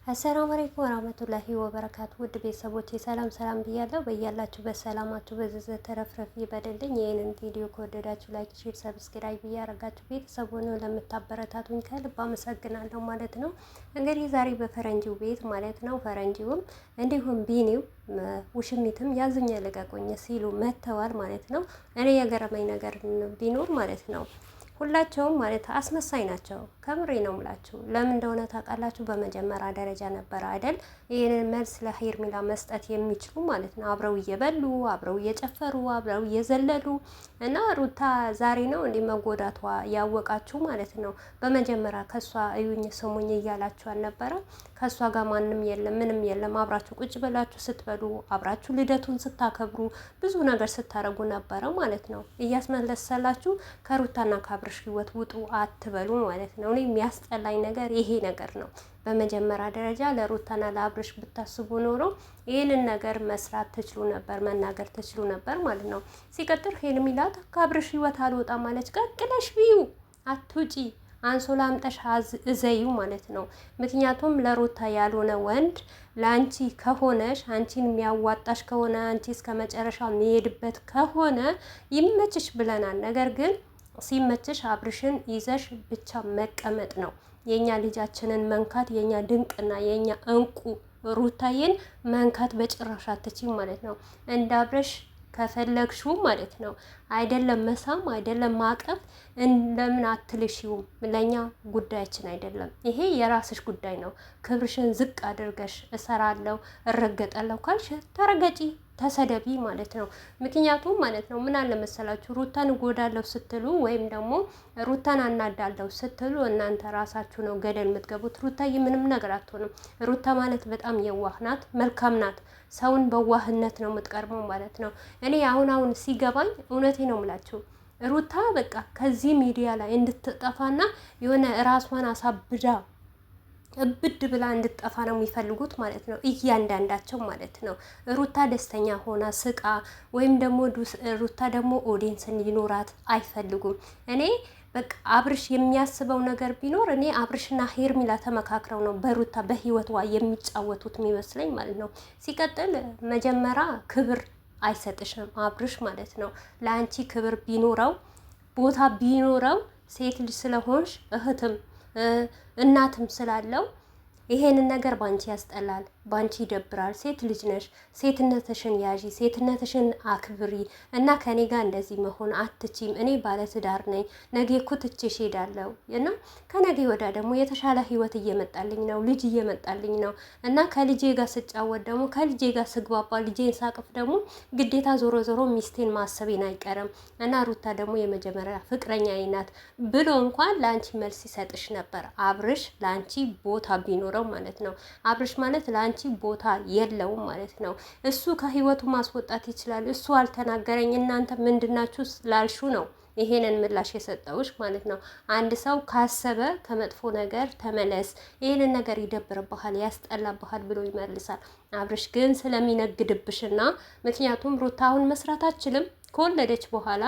አሰላሙ አለይኩም ወራህመቱላሂ ወበረካቱ። ውድ ቤተሰቦቼ ሰላም ሰላም ብያለሁ። በያላችሁበት ሰላማችሁ በዝዝት ተረፍረፍ ይበልልኝ። ይህንን ቪዲዮ ከወደዳችሁ ላይክ፣ ሼር፣ ሰብስክራይብ እያደረጋችሁ ቤተሰቡን ለምታበረታቱኝ ከልብ አመሰግናለሁ ማለት ነው። እንግዲህ ዛሬ በፈረንጂው ቤት ማለት ነው ፈረንጂውም እንዲሁም ቢኒው ውሽሚትም ያዙኝ ልቀቁኝ ሲሉ መጥተዋል ማለት ነው። እኔ የገረመኝ ነገር ቢኖር ማለት ነው ሁላቸውም ማለት አስመሳይ ናቸው። ከምሬ ነው ምላችሁ። ለምን እንደሆነ ታውቃላችሁ? በመጀመሪያ ደረጃ ነበረ አይደል ይህንን መልስ ለሄርሜላ መስጠት የሚችሉ ማለት ነው። አብረው እየበሉ አብረው እየጨፈሩ አብረው እየዘለሉ እና ሩታ ዛሬ ነው እንዲህ መጎዳቷ ያወቃችሁ ማለት ነው። በመጀመሪያ ከሷ እዩኝ ስሙኝ እያላችሁ አልነበረ? ከሷ ጋር ማንም የለም ምንም የለም። አብራችሁ ቁጭ ብላችሁ ስትበሉ አብራችሁ ልደቱን ስታከብሩ ብዙ ነገር ስታረጉ ነበረ ማለት ነው። እያስመለሰላችሁ ከሩታና ከአብርሽ ህይወት ውጡ አትበሉ ማለት ነው። እኔ የሚያስጠላኝ ነገር ይሄ ነገር ነው። በመጀመሪያ ደረጃ ለሩታና ለአብርሽ ብታስቡ ኖሮ ይህንን ነገር መስራት ትችሉ ነበር፣ መናገር ትችሉ ነበር ማለት ነው። ሲቀጥል ሄርሜላት ከአብርሽ ህይወት አልወጣም ማለች። ቀቅለሽ ቢዩ አትውጪ፣ አንሶላ አምጠሽ እዘዩ ማለት ነው። ምክንያቱም ለሩታ ያልሆነ ወንድ ለአንቺ ከሆነሽ አንቺን የሚያዋጣሽ ከሆነ አንቺ እስከ መጨረሻው የሚሄድበት ከሆነ ይመችሽ ብለናል። ነገር ግን ሲመችሽ አብርሽን ይዘሽ ብቻ መቀመጥ ነው። የኛ ልጃችንን መንካት የኛ ድንቅና የኛ እንቁ ሩታዬን መንካት በጭራሽ አትችይም ማለት ነው። እንደ አብርሽ ከፈለግሽው ማለት ነው አይደለም መሳም አይደለም ማቀፍ እንደምን አትልሽውም። ለኛ ጉዳያችን አይደለም። ይሄ የራስሽ ጉዳይ ነው። ክብርሽን ዝቅ አድርገሽ እሰራለሁ እረገጣለሁ ካልሽ ተረገጪ ተሰደቢ ማለት ነው። ምክንያቱም ማለት ነው ምን አለ መሰላችሁ ሩታን እጎዳለሁ ስትሉ ወይም ደግሞ ሩታን አናዳለሁ ስትሉ እናንተ ራሳችሁ ነው ገደል የምትገቡት። ሩታዬ ምንም ነገር አትሆንም። ሩታ ማለት በጣም የዋህ ናት፣ መልካም ናት። ሰውን በዋህነት ነው የምትቀርበው ማለት ነው። እኔ አሁን ሲገባኝ እውነቴ ነው የምላችሁ ሩታ በቃ ከዚህ ሚዲያ ላይ እንድትጠፋና የሆነ ራሷን አሳብዳ እብድ ብላ እንድጠፋ ነው የሚፈልጉት ማለት ነው። እያንዳንዳቸው ማለት ነው። ሩታ ደስተኛ ሆና ስቃ ወይም ደግሞ ሩታ ደግሞ ኦዲየንስን ሊኖራት አይፈልጉም። እኔ በቃ አብርሽ የሚያስበው ነገር ቢኖር እኔ አብርሽና ሄርሜላ ተመካክረው ነው በሩታ በህይወቷ የሚጫወቱት የሚመስለኝ ማለት ነው። ሲቀጥል መጀመሪያ ክብር አይሰጥሽም አብርሽ ማለት ነው። ለአንቺ ክብር ቢኖረው ቦታ ቢኖረው ሴት ልጅ ስለሆንሽ እህትም እናትም ስላለው ይሄንን ነገር ባንቺ ያስጠላል፣ ባንቺ ይደብራል። ሴት ልጅ ነሽ፣ ሴትነትሽን ያዢ፣ ሴትነትሽን አክብሪ እና ከኔ ጋር እንደዚህ መሆን አትችም። እኔ ባለትዳር ነኝ፣ ነገ እኮ ትቼሽ ሄዳለሁ እና ከነገ ወዳ ደግሞ የተሻለ ህይወት እየመጣልኝ ነው፣ ልጅ እየመጣልኝ ነው እና ከልጄ ጋር ስጫወት ደግሞ ከልጄ ጋር ስግባባ ልጄን ሳቅፍ ደግሞ ግዴታ ዞሮ ዞሮ ሚስቴን ማሰቤን አይቀርም እና ሩታ ደግሞ የመጀመሪያ ፍቅረኛ ናት ብሎ እንኳን ለአንቺ መልስ ይሰጥሽ ነበር አብርሽ ለአንቺ ቦታ ቢኖር ማለት ነው። አብርሽ ማለት ለአንቺ ቦታ የለውም ማለት ነው። እሱ ከህይወቱ ማስወጣት ይችላል። እሱ አልተናገረኝ እናንተ ምንድናችሁ ላልሹ ነው ይሄንን ምላሽ የሰጠውሽ ማለት ነው። አንድ ሰው ካሰበ ከመጥፎ ነገር ተመለስ፣ ይሄንን ነገር ይደብርብሃል፣ ያስጠላብሃል ብሎ ይመልሳል። አብርሽ ግን ስለሚነግድብሽና ምክንያቱም ሩታ አሁን መስራት አትችልም ከወለደች በኋላ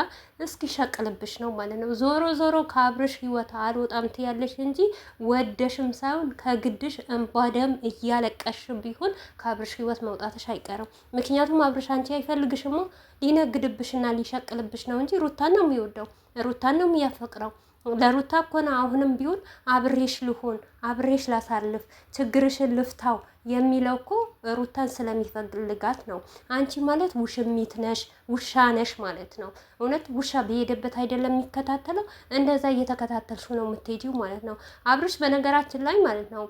እስኪ ሸቅልብሽ ነው ማለት ነው። ዞሮ ዞሮ ከአብርሽ ህይወት አልወጣም ትያለሽ እንጂ ወደሽም ሳይሆን ከግድሽ እንባ ደም እያለቀሽ ቢሆን ከአብርሽ ህይወት መውጣትሽ አይቀርም። ምክንያቱም አብርሽ አንቺ አይፈልግሽም፣ ሊነግድብሽና ሊሸቅልብሽ ነው እንጂ ሩታን ነው የሚወደው፣ ሩታን ነው የሚያፈቅረው። ለሩታ እኮ ነው አሁንም ቢሆን አብሬሽ ልሆን አብሬሽ ላሳልፍ ችግርሽን ልፍታው የሚለው እኮ ሩታን ስለሚፈልጋት ነው። አንቺ ማለት ውሽሚት ነሽ፣ ውሻ ነሽ ማለት ነው። እውነት ውሻ በሄደበት አይደለም የሚከታተለው፣ እንደዛ እየተከታተልሽ ነው የምትሄጂው ማለት ነው። አብርሽ በነገራችን ላይ ማለት ነው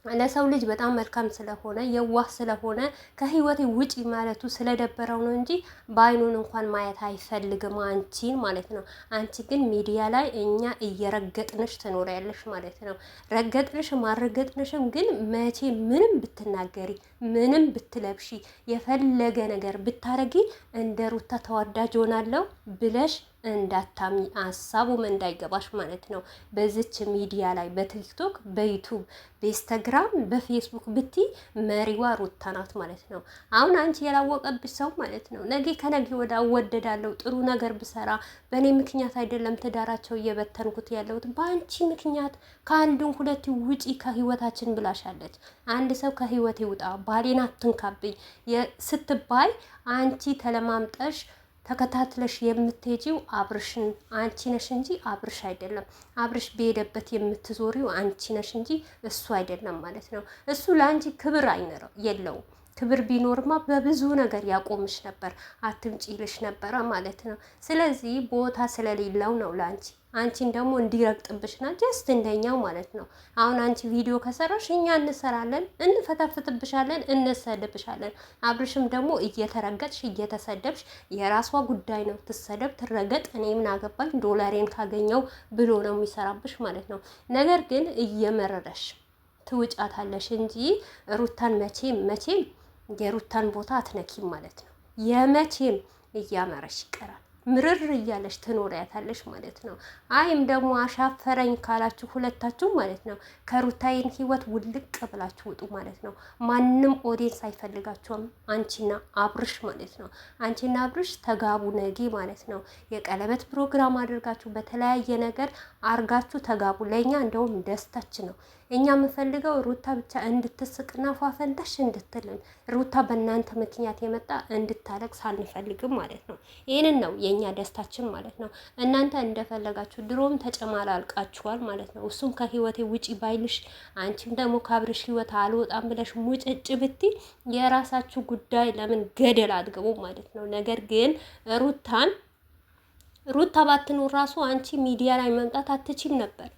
ለሰው ልጅ በጣም መልካም ስለሆነ የዋህ ስለሆነ ከህይወቴ ውጪ ማለቱ ስለደበረው ነው እንጂ በአይኑን እንኳን ማየት አይፈልግም አንቺን ማለት ነው። አንቺ ግን ሚዲያ ላይ እኛ እየረገጥንሽ ትኖሪያለሽ ማለት ነው። ረገጥንሽም አልረገጥንሽም ግን መቼ ምንም ብትናገሪ ምንም ብትለብሺ የፈለገ ነገር ብታረጊ እንደ ሩታ ተወዳጅ ሆናለሁ ብለሽ እንዳታሚ ሀሳቡም እንዳይገባሽ ማለት ነው። በዚች ሚዲያ ላይ በቲክቶክ፣ በዩቱብ፣ በኢንስታግራም፣ በፌስቡክ ብቲ መሪዋ ሩታ ናት ማለት ነው። አሁን አንቺ ያላወቀብሽ ሰው ማለት ነው ነገ ከነገ ወደ አወደዳለሁ ጥሩ ነገር ብሰራ በእኔ ምክንያት አይደለም ትዳራቸው እየበተንኩት ያለሁት በአንቺ ምክንያት ከአንዱን ሁለት ውጪ ከህይወታችን ብላሻለች። አንድ ሰው ከህይወት ይውጣ ባሌን አትንካብኝ ስትባይ አንቺ ተለማምጠሽ ተከታትለሽ የምትሄጂው አብርሽን አንቺ ነሽ እንጂ አብርሽ አይደለም። አብርሽ በሄደበት የምትዞሪው አንቺ ነሽ እንጂ እሱ አይደለም ማለት ነው። እሱ ለአንቺ ክብር አይኖረው የለውም። ክብር ቢኖርማ በብዙ ነገር ያቆምሽ ነበር፣ አትምጪ ይልሽ ነበረ ማለት ነው። ስለዚህ ቦታ ስለሌለው ነው ለአንቺ አንቺን ደግሞ እንዲረግጥብሽና ጀስት እንደኛው ማለት ነው። አሁን አንቺ ቪዲዮ ከሰራሽ እኛ እንሰራለን፣ እንፈታፍትብሻለን፣ እንሰድብሻለን። አብርሽም ደግሞ እየተረገጥሽ እየተሰደብሽ የራሷ ጉዳይ ነው። ትሰደብ ትረገጥ፣ እኔ ምን አገባኝ ዶላሬን ካገኘው ብሎ ነው የሚሰራብሽ ማለት ነው። ነገር ግን እየመረረሽ ትውጫታለሽ እንጂ ሩታን መቼም የሩታን ቦታ አትነኪም ማለት ነው። የመቼም እያመረሽ ይቀራል። ምርር እያለሽ ትኖሪያታለሽ ማለት ነው። አይም ደግሞ አሻፈረኝ ካላችሁ ሁለታችሁ ማለት ነው ከሩታዬን ህይወት ውልቅ ብላችሁ ውጡ ማለት ነው። ማንም ኦዲየንስ አይፈልጋችሁም፣ አንቺና አብርሽ ማለት ነው። አንቺና አብርሽ ተጋቡ ነጌ ማለት ነው። የቀለበት ፕሮግራም አድርጋችሁ በተለያየ ነገር አርጋችሁ ተጋቡ። ለእኛ እንደውም ደስታችን ነው። እኛ የምፈልገው ሩታ ብቻ እንድትስቅና ፏፈንታሽ እንድትልን ሩታ በእናንተ ምክንያት የመጣ እንድታለቅስ አንፈልግም ማለት ነው። ይህንን ነው የእኛ ደስታችን ማለት ነው። እናንተ እንደፈለጋችሁ ድሮም ተጨማላልቃችኋል ማለት ነው። እሱም ከህይወቴ ውጪ ባይልሽ አንቺም ደግሞ ከአብርሽ ህይወት አልወጣም ብለሽ ሙጭጭ ብቲ የራሳችሁ ጉዳይ፣ ለምን ገደል አትገቡ ማለት ነው። ነገር ግን ሩታ ባትኖር ራሱ አንቺ ሚዲያ ላይ መምጣት አትችም ነበር።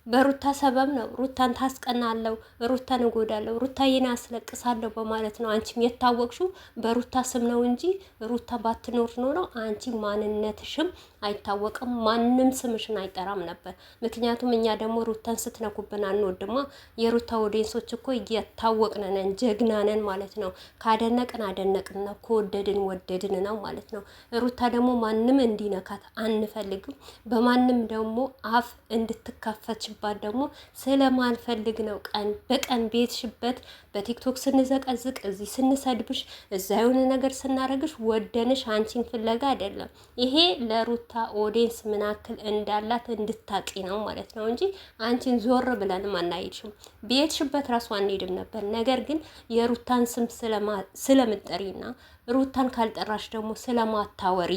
በሩታ ሰበብ ነው። ሩታን ታስቀናለው፣ ሩታን እጎዳለው፣ ሩታዬን አስለቅሳለሁ በማለት ነው አንቺም የታወቅሽው በሩታ ስም ነው እንጂ ሩታ ባትኖር ኖሮ አንቺ ማንነትሽም አይታወቅም፣ ማንም ስምሽን አይጠራም ነበር። ምክንያቱም እኛ ደግሞ ሩታን ስትነኩብን አንወድማ። የሩታ ኦዲየንሶች እኮ እየታወቅን ነን፣ ጀግና ነን ማለት ነው። ካደነቅን አደነቅን ነው፣ ከወደድን ወደድን ነው ማለት ነው። ሩታ ደግሞ ማንም እንዲነካት አንፈልግም። በማንም ደግሞ አፍ እንድትካፈች ባት ደግሞ ስለማልፈልግ ነው። ቀን በቀን ቤትሽበት በቲክቶክ ስንዘቀዝቅ እዚህ ስንሰድብሽ እዛ የሆነ ነገር ስናረግሽ ወደንሽ አንቺን ፍለጋ አይደለም። ይሄ ለሩታ ኦዲየንስ ምናክል እንዳላት እንድታቂ ነው ማለት ነው እንጂ አንቺን ዞር ብለንም አናይሽም። ቤትሽበት ራሱ አንሄድም ነበር። ነገር ግን የሩታን ስም ስለምጠሪና ሩታን ካልጠራሽ ደግሞ ስለማታወሪ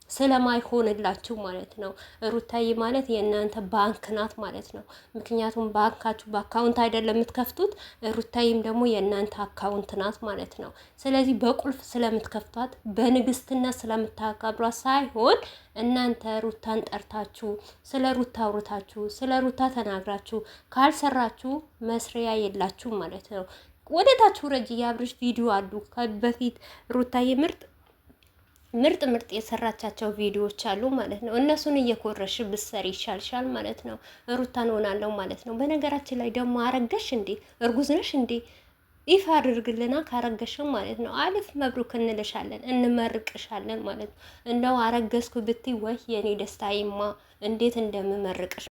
ስለማይሆንላችሁ ማለት ነው። ሩታዬ ማለት የእናንተ ባንክ ናት ማለት ነው። ምክንያቱም ባንካችሁ በአካውንት አይደለም የምትከፍቱት፣ ሩታዬም ደግሞ የእናንተ አካውንት ናት ማለት ነው። ስለዚህ በቁልፍ ስለምትከፍቷት በንግስትነት ስለምታከብሯት ሳይሆን እናንተ ሩታን ጠርታችሁ ስለ ሩታ አውርታችሁ ስለ ሩታ ተናግራችሁ ካልሰራችሁ መስሪያ የላችሁ ማለት ነው። ወደታችሁ ረጅ የአብርሽ ቪዲዮ አሉ በፊት ሩታዬ ምርጥ የሰራቻቸው ቪዲዮዎች አሉ ማለት ነው። እነሱን እየኮረሽ ብሰሪ ይሻልሻል ማለት ነው። ሩታን ሆናለሁ ማለት ነው። በነገራችን ላይ ደግሞ አረገሽ እንዴ? እርጉዝ ነሽ እንዴ? ይፋ አድርግልና ካረገሽም ማለት ነው አልፍ መብሩክ እንልሻለን፣ እንመርቅሻለን ማለት ነው። እንደው አረገዝኩ ብትይ ወይ የኔ ደስታዬማ እንዴት እንደምመርቅሽ